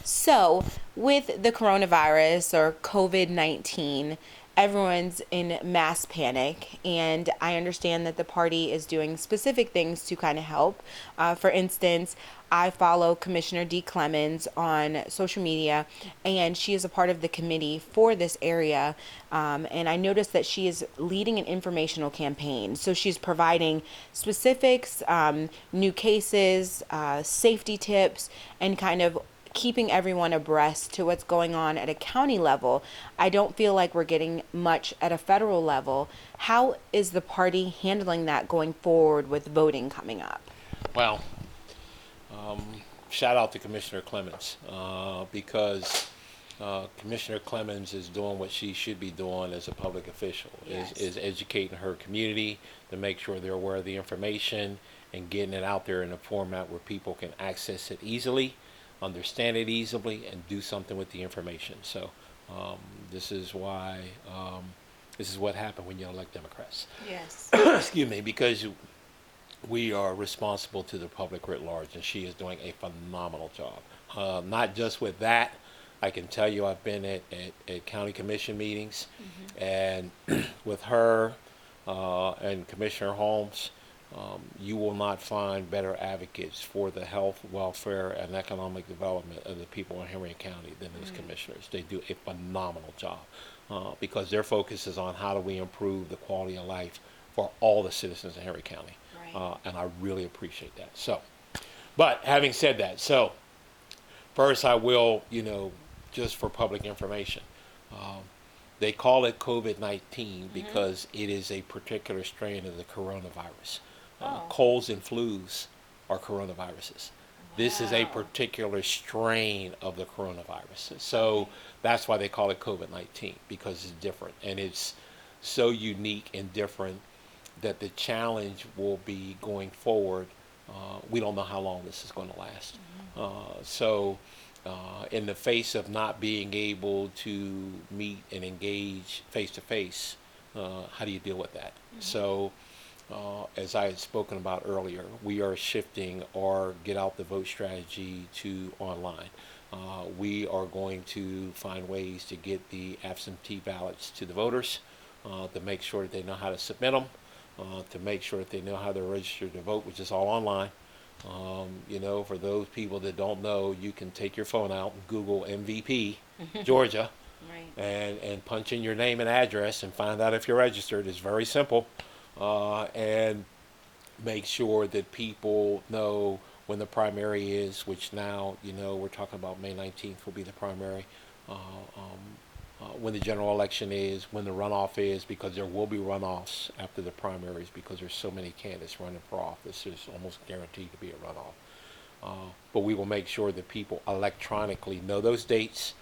So, with the coronavirus or COVID 19, everyone's in mass panic, and I understand that the party is doing specific things to kind of help. For instance, I follow Commissioner D. Clemens on social media, and she is a part of the committee for this area. And I noticed that she is leading an informational campaign. So she's providing specifics, new cases, safety tips, and kind of keeping everyone abreast to what's going on at a county level. I don't feel like we're getting much at a federal level. How is the party handling that going forward with voting coming up? Well, shout out to Commissioner Clemens because Commissioner Clemens is doing what she should be doing as a public official, Yes. is educating her community to make sure they're aware of the information and getting it out there in a format where people can access it easily, understand it easily, and do something with the information. So um, this is why this is what happened when you elect Democrats. Yes. Excuse me, because we are responsible to the public writ large, and she is doing a phenomenal job. Not just with that, I can tell you I've been at county commission meetings, and with her and Commissioner Holmes, you will not find better advocates for the health, welfare, and economic development of the people in Henry County than those commissioners. They do a phenomenal job because their focus is on how do we improve the quality of life for all the citizens in Henry County. Right. And I really appreciate that. So, but having said that, so first I will, just for public information, um, they call it COVID-19 because it is a particular strain of the coronavirus. Oh. Colds and flus are coronaviruses. This is a Wow. particular strain of the coronavirus. So that's why they call it COVID-19 because it's different and it's so unique and different that the challenge will be going forward. We don't know how long this is going to last. In the face of not being able to meet and engage face to face, how do you deal with that? As I had spoken about earlier, we are shifting our get out the vote strategy to online. We are going to find ways to get the absentee ballots to the voters, to make sure that they know how to submit them, to make sure that they know how to register to vote, which is all online. For those people that don't know, you can take your phone out and Google MVP Georgia Right. and punch in your name and address and find out if you're registered. It's very simple. And make sure that people know when the primary is, which now, we're talking about May 19th will be the primary. Uh, um, when the general election is, when the runoff is, because there will be runoffs after the primaries because there's so many candidates running for office. There's almost guaranteed to be a runoff. But we will make sure that people electronically know those dates,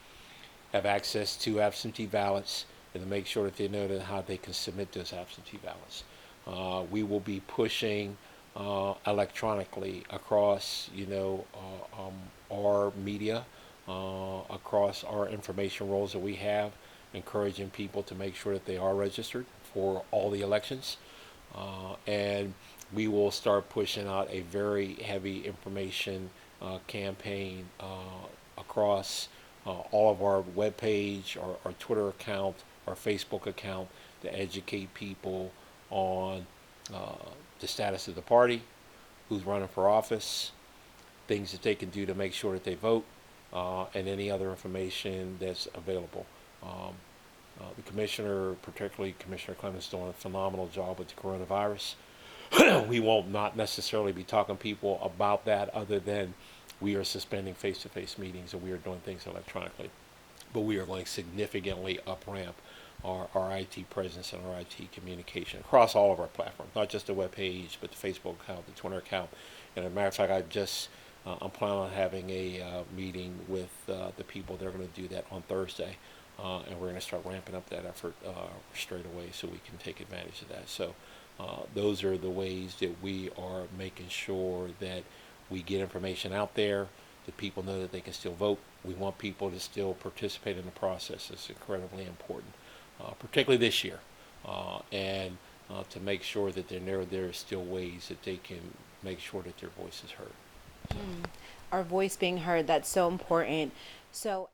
have access to absentee ballots, and to make sure that they know that how they can submit those absentee ballots. We will be pushing electronically across, our media, across our information roles that we have, encouraging people to make sure that they are registered for all the elections. And we will start pushing out a very heavy information campaign across all of our webpage, our Twitter account, our Facebook account to educate people on uh, the status of the party, who's running for office, things that they can do to make sure that they vote, and any other information that's available. The commissioner, particularly Commissioner Clemens, is doing a phenomenal job with the coronavirus. We won't not necessarily be talking to people about that other than we are suspending face-to-face meetings and we are doing things electronically. But we are going to significantly up ramp our IT presence and our IT communication across all of our platforms, not just the web page, but the Facebook account, the Twitter account. And as a matter of fact, I'm planning on having a meeting with the people that are going to do that on Thursday. And we're going to start ramping up that effort straight away so we can take advantage of that. So those are the ways that we are making sure that we get information out there, that people know that they can still vote. We want people to still participate in the process. It's incredibly important, particularly this year. And to make sure that there are still ways that they can make sure that their voice is heard. So, our voice being heard. That's so important. So